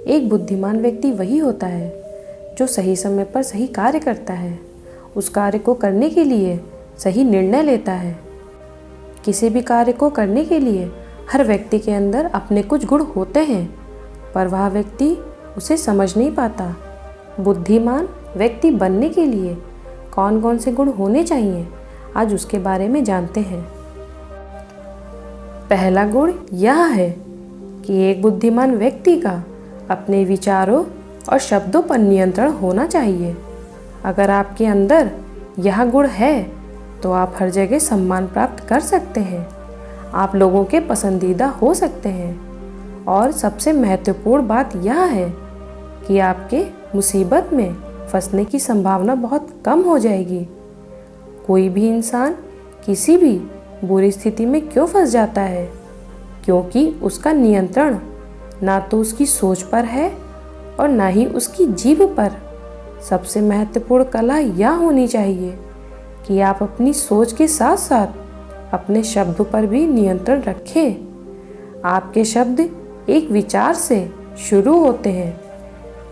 एक बुद्धिमान व्यक्ति वही होता है जो सही समय पर सही कार्य करता है, उस कार्य को करने के लिए सही निर्णय लेता है। किसी भी कार्य को करने के लिए हर व्यक्ति के अंदर अपने कुछ गुण होते हैं, पर वह व्यक्ति उसे समझ नहीं पाता। बुद्धिमान व्यक्ति बनने के लिए कौन कौन से गुण होने चाहिए, आज उसके बारे में जानते हैं। पहला गुण यह है कि एक बुद्धिमान व्यक्ति का अपने विचारों और शब्दों पर नियंत्रण होना चाहिए। अगर आपके अंदर यह गुण है तो आप हर जगह सम्मान प्राप्त कर सकते हैं, आप लोगों के पसंदीदा हो सकते हैं। और सबसे महत्वपूर्ण बात यह है कि आपके मुसीबत में फंसने की संभावना बहुत कम हो जाएगी। कोई भी इंसान किसी भी बुरी स्थिति में क्यों फंस जाता है? क्योंकि उसका नियंत्रण ना तो उसकी सोच पर है और ना ही उसकी जीभ पर। सबसे महत्वपूर्ण कला यह होनी चाहिए कि आप अपनी सोच के साथ साथ अपने शब्दों पर भी नियंत्रण रखें। आपके शब्द एक विचार से शुरू होते हैं।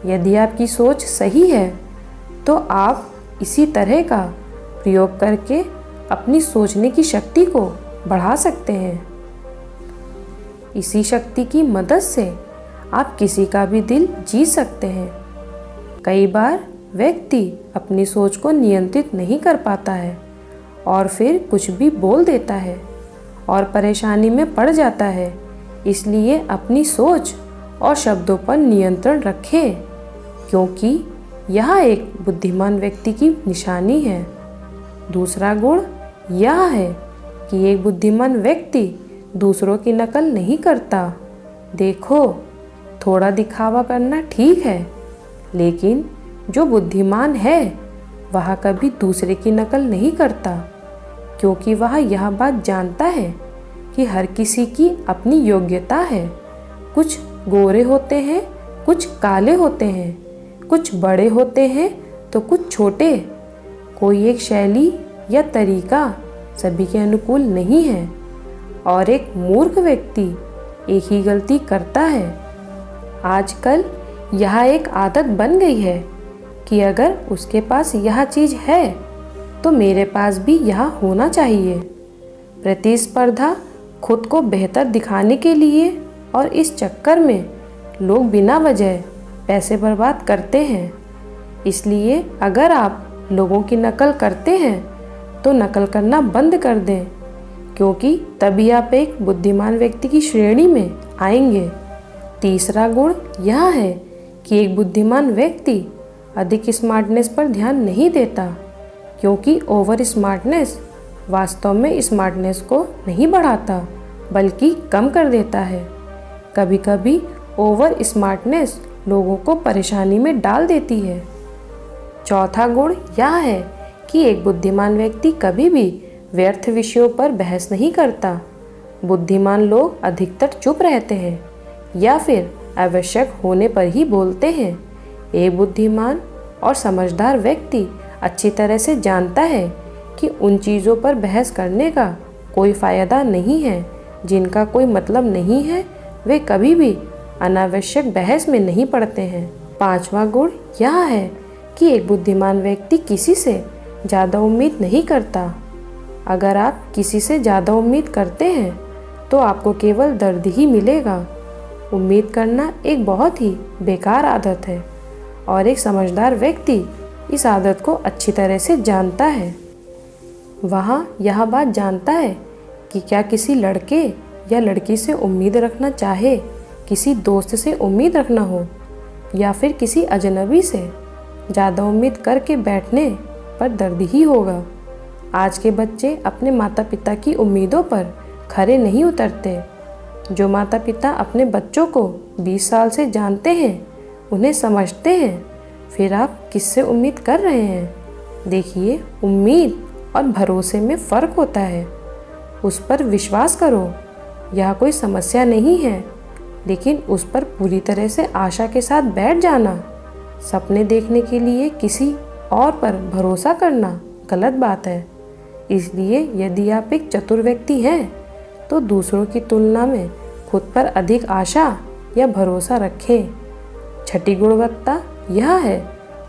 यदि आपकी सोच सही है तो आप इसी तरह का प्रयोग करके अपनी सोचने की शक्ति को बढ़ा सकते हैं। इसी शक्ति की मदद से आप किसी का भी दिल जीत सकते हैं। कई बार व्यक्ति अपनी सोच को नियंत्रित नहीं कर पाता है और फिर कुछ भी बोल देता है और परेशानी में पड़ जाता है। इसलिए अपनी सोच और शब्दों पर नियंत्रण रखें, क्योंकि यह एक बुद्धिमान व्यक्ति की निशानी है। दूसरा गुण यह है कि एक बुद्धिमान व्यक्ति दूसरों की नकल नहीं करता। देखो, थोड़ा दिखावा करना ठीक है, लेकिन जो बुद्धिमान है वह कभी दूसरे की नकल नहीं करता, क्योंकि वह यह बात जानता है कि हर किसी की अपनी योग्यता है। कुछ गोरे होते हैं, कुछ काले होते हैं, कुछ बड़े होते हैं तो कुछ छोटे। कोई एक शैली या तरीका सभी के अनुकूल नहीं है और एक मूर्ख व्यक्ति एक ही गलती करता है। आजकल यह एक आदत बन गई है कि अगर उसके पास यह चीज़ है तो मेरे पास भी यह होना चाहिए। प्रतिस्पर्धा खुद को बेहतर दिखाने के लिए, और इस चक्कर में लोग बिना वजह पैसे बर्बाद करते हैं। इसलिए अगर आप लोगों की नकल करते हैं तो नकल करना बंद कर दें, क्योंकि तभी आप एक बुद्धिमान व्यक्ति की श्रेणी में आएंगे। तीसरा गुण यह है कि एक बुद्धिमान व्यक्ति अधिक स्मार्टनेस पर ध्यान नहीं देता, क्योंकि ओवर स्मार्टनेस वास्तव में स्मार्टनेस को नहीं बढ़ाता बल्कि कम कर देता है। कभी कभी ओवर स्मार्टनेस लोगों को परेशानी में डाल देती है। चौथा गुण यह है कि एक बुद्धिमान व्यक्ति कभी भी व्यर्थ विषयों पर बहस नहीं करता। बुद्धिमान लोग अधिकतर चुप रहते हैं या फिर आवश्यक होने पर ही बोलते हैं। एक बुद्धिमान और समझदार व्यक्ति अच्छी तरह से जानता है कि उन चीज़ों पर बहस करने का कोई फ़ायदा नहीं है जिनका कोई मतलब नहीं है। वे कभी भी अनावश्यक बहस में नहीं पड़ते हैं। पांचवा गुण यह है कि एक बुद्धिमान व्यक्ति किसी से ज़्यादा उम्मीद नहीं करता। अगर आप किसी से ज़्यादा उम्मीद करते हैं तो आपको केवल दर्द ही मिलेगा। उम्मीद करना एक बहुत ही बेकार आदत है और एक समझदार व्यक्ति इस आदत को अच्छी तरह से जानता है। वह यह बात जानता है कि क्या किसी लड़के या लड़की से उम्मीद रखना चाहे, किसी दोस्त से उम्मीद रखना हो या फिर किसी अजनबी से, ज़्यादा उम्मीद करके बैठने पर दर्द ही होगा। आज के बच्चे अपने माता पिता की उम्मीदों पर खरे नहीं उतरते। जो माता पिता अपने बच्चों को 20 साल से जानते हैं, उन्हें समझते हैं, फिर आप किससे उम्मीद कर रहे हैं? देखिए, उम्मीद और भरोसे में फ़र्क होता है। उस पर विश्वास करो, यह कोई समस्या नहीं है, लेकिन उस पर पूरी तरह से आशा के साथ बैठ जाना, सपने देखने के लिए किसी और पर भरोसा करना गलत बात है। इसलिए यदि आप एक चतुर व्यक्ति हैं तो दूसरों की तुलना में खुद पर अधिक आशा या भरोसा रखें। छठी गुणवत्ता यह है,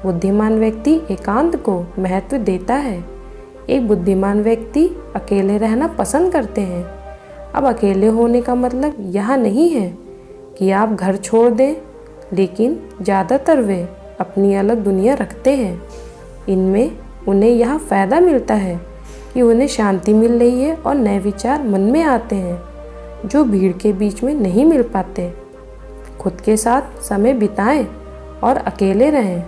बुद्धिमान व्यक्ति एकांत को महत्व देता है। एक बुद्धिमान व्यक्ति अकेले रहना पसंद करते हैं। अब अकेले होने का मतलब यह नहीं है कि आप घर छोड़ दें, लेकिन ज़्यादातर वे अपनी अलग दुनिया रखते हैं। इनमें उन्हें यह फ़ायदा मिलता है कि उन्हें शांति मिल रही है और नए विचार मन में आते हैं जो भीड़ के बीच में नहीं मिल पाते। खुद के साथ समय बिताएं और अकेले रहें।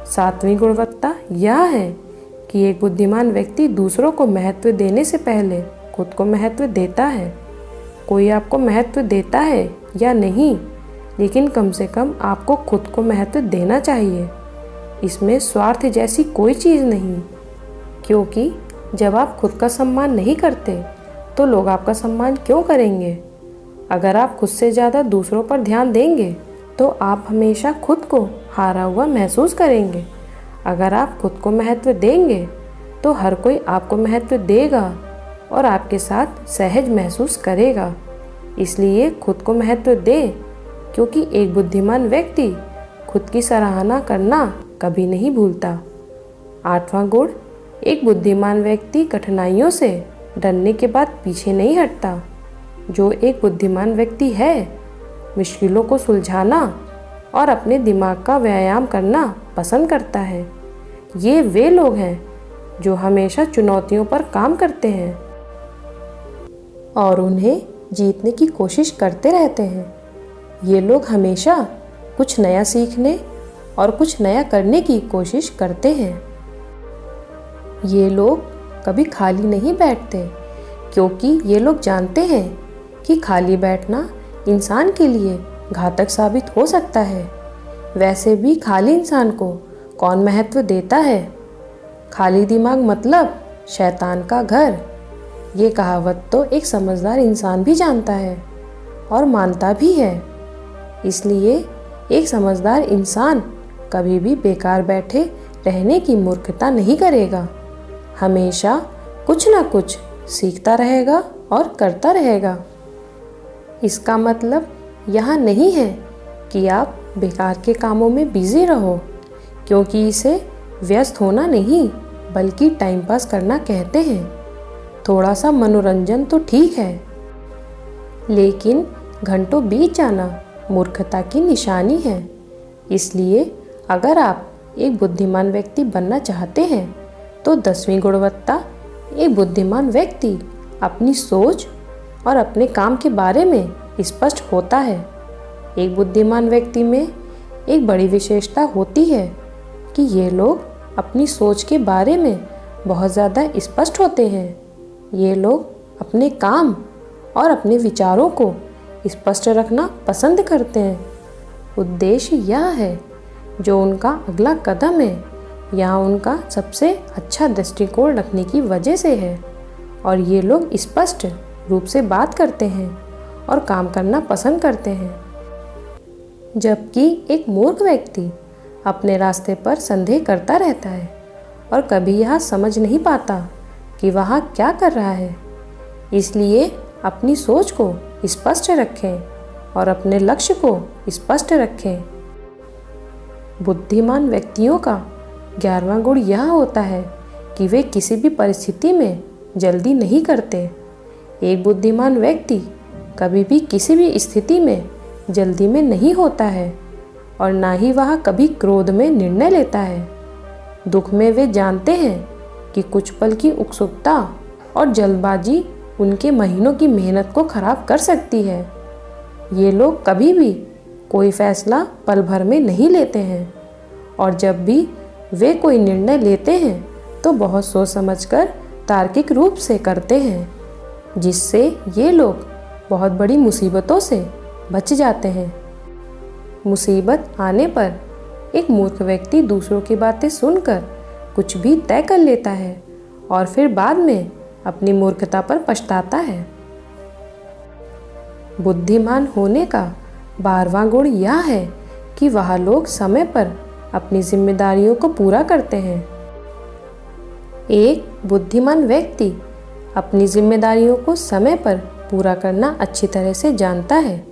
सातवीं गुणवत्ता यह है कि एक बुद्धिमान व्यक्ति दूसरों को महत्व देने से पहले खुद को महत्व देता है। कोई आपको महत्व देता है या नहीं, लेकिन कम से कम आपको खुद को महत्व देना चाहिए। इसमें स्वार्थ जैसी कोई चीज़ नहीं, क्योंकि जब आप खुद का सम्मान नहीं करते तो लोग आपका सम्मान क्यों करेंगे। अगर आप खुद से ज़्यादा दूसरों पर ध्यान देंगे तो आप हमेशा खुद को हारा हुआ महसूस करेंगे। अगर आप खुद को महत्व देंगे तो हर कोई आपको महत्व देगा और आपके साथ सहज महसूस करेगा। इसलिए खुद को महत्व दें, क्योंकि एक बुद्धिमान व्यक्ति खुद की सराहना करना कभी नहीं भूलता। आठवां गुण, एक बुद्धिमान व्यक्ति कठिनाइयों से डरने के बाद पीछे नहीं हटता। जो एक बुद्धिमान व्यक्ति है, मुश्किलों को सुलझाना और अपने दिमाग का व्यायाम करना पसंद करता है। ये वे लोग हैं जो हमेशा चुनौतियों पर काम करते हैं और उन्हें जीतने की कोशिश करते रहते हैं। ये लोग हमेशा कुछ नया सीखने और कुछ नया करने की कोशिश करते हैं। ये लोग कभी खाली नहीं बैठते, क्योंकि ये लोग जानते हैं कि खाली बैठना इंसान के लिए घातक साबित हो सकता है। वैसे भी खाली इंसान को कौन महत्व देता है। खाली दिमाग मतलब शैतान का घर। ये कहावत तो एक समझदार इंसान भी जानता है और मानता भी है। इसलिए एक समझदार इंसान कभी भी बेकार बैठे रहने की मूर्खता नहीं करेगा। हमेशा कुछ ना कुछ सीखता रहेगा और करता रहेगा। इसका मतलब यह नहीं है कि आप बेकार के कामों में बिजी रहो, क्योंकि इसे व्यस्त होना नहीं बल्कि टाइम पास करना कहते हैं। थोड़ा सा मनोरंजन तो ठीक है, लेकिन घंटों बीत जाना मूर्खता की निशानी है। इसलिए अगर आप एक बुद्धिमान व्यक्ति बनना चाहते हैं तो 10वीं गुणवत्ता, एक बुद्धिमान व्यक्ति अपनी सोच और अपने काम के बारे में स्पष्ट होता है। एक बुद्धिमान व्यक्ति में एक बड़ी विशेषता होती है कि ये लोग अपनी सोच के बारे में बहुत ज़्यादा स्पष्ट होते हैं। ये लोग अपने काम और अपने विचारों को स्पष्ट रखना पसंद करते हैं। उद्देश्य यह है जो उनका अगला कदम है, यहाँ उनका सबसे अच्छा दृष्टिकोण रखने की वजह से है, और ये लोग स्पष्ट रूप से बात करते हैं और काम करना पसंद करते हैं। जबकि एक मूर्ख व्यक्ति अपने रास्ते पर संदेह करता रहता है और कभी यह समझ नहीं पाता कि वह क्या कर रहा है। इसलिए अपनी सोच को स्पष्ट रखें और अपने लक्ष्य को स्पष्ट रखें। बुद्धिमान व्यक्तियों का 11वां गुण यह होता है कि वे किसी भी परिस्थिति में जल्दी नहीं करते। एक बुद्धिमान व्यक्ति कभी भी किसी भी स्थिति में जल्दी में नहीं होता है और ना ही वह कभी क्रोध में निर्णय लेता है। दुख में वे जानते हैं कि कुछ पल की उत्सुकता और जल्दबाजी उनके महीनों की मेहनत को खराब कर सकती है। ये लोग कभी भी कोई फैसला पल भर में नहीं लेते हैं, और जब भी वे कोई निर्णय लेते हैं तो बहुत सोच समझकर तार्किक रूप से करते हैं, जिससे ये लोग बहुत बड़ी मुसीबतों से बच जाते हैं। मुसीबत आने पर एक मूर्ख व्यक्ति दूसरों की बातें सुनकर कुछ भी तय कर लेता है और फिर बाद में अपनी मूर्खता पर पछताता है। बुद्धिमान होने का 12वां गुण यह है कि वह लोग समय पर अपनी जिम्मेदारियों को पूरा करते हैं। एक बुद्धिमान व्यक्ति अपनी जिम्मेदारियों को समय पर पूरा करना अच्छी तरह से जानता है।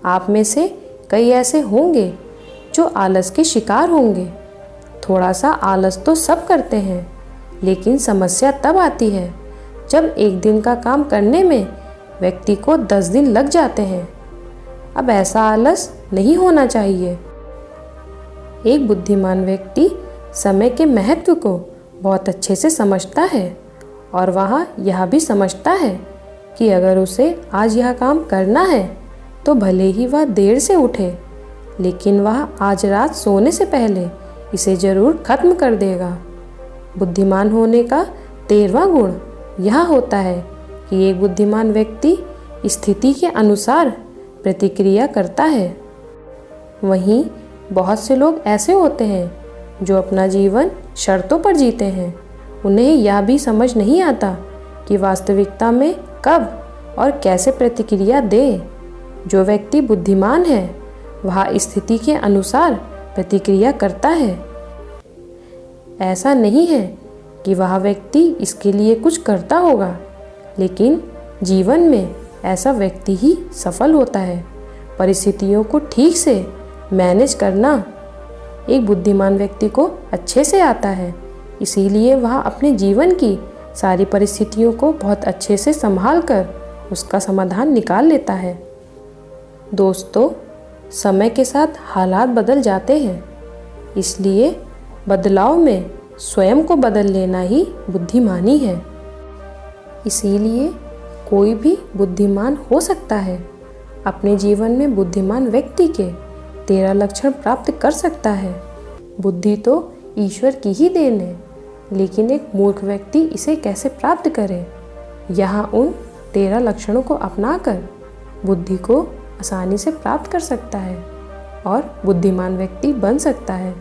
आप में से कई ऐसे होंगे जो आलस के शिकार होंगे। थोड़ा सा आलस तो सब करते हैं, लेकिन समस्या तब आती है जब एक दिन का काम करने में व्यक्ति को 10 दिन लग जाते हैं। अब ऐसा आलस नहीं होना चाहिए। एक बुद्धिमान व्यक्ति समय के महत्व को बहुत अच्छे से समझता है और वह यह भी समझता है कि अगर उसे आज यह काम करना है तो भले ही वह देर से उठे, लेकिन वह आज रात सोने से पहले इसे जरूर खत्म कर देगा। बुद्धिमान होने का 13वां गुण यह होता है कि एक बुद्धिमान व्यक्ति स्थिति के अनुसार प्रतिक्रिया करता है। वहीं बहुत से लोग ऐसे होते हैं जो अपना जीवन शर्तों पर जीते हैं। उन्हें यह भी समझ नहीं आता कि वास्तविकता में कब और कैसे प्रतिक्रिया दें। जो व्यक्ति बुद्धिमान है वह स्थिति के अनुसार प्रतिक्रिया करता है। ऐसा नहीं है कि वह व्यक्ति इसके लिए कुछ करता होगा, लेकिन जीवन में ऐसा व्यक्ति ही सफल होता है। परिस्थितियों को ठीक से मैनेज करना एक बुद्धिमान व्यक्ति को अच्छे से आता है, इसीलिए वह अपने जीवन की सारी परिस्थितियों को बहुत अच्छे से संभाल कर उसका समाधान निकाल लेता है। दोस्तों, समय के साथ हालात बदल जाते हैं, इसलिए बदलाव में स्वयं को बदल लेना ही बुद्धिमानी है। इसीलिए कोई भी बुद्धिमान हो सकता है। अपने जीवन में बुद्धिमान व्यक्ति के 13 लक्षण प्राप्त कर सकता है। बुद्धि तो ईश्वर की ही देन है, लेकिन एक मूर्ख व्यक्ति इसे कैसे प्राप्त करे? यहाँ उन 13 लक्षणों को अपनाकर बुद्धि को आसानी से प्राप्त कर सकता है और बुद्धिमान व्यक्ति बन सकता है।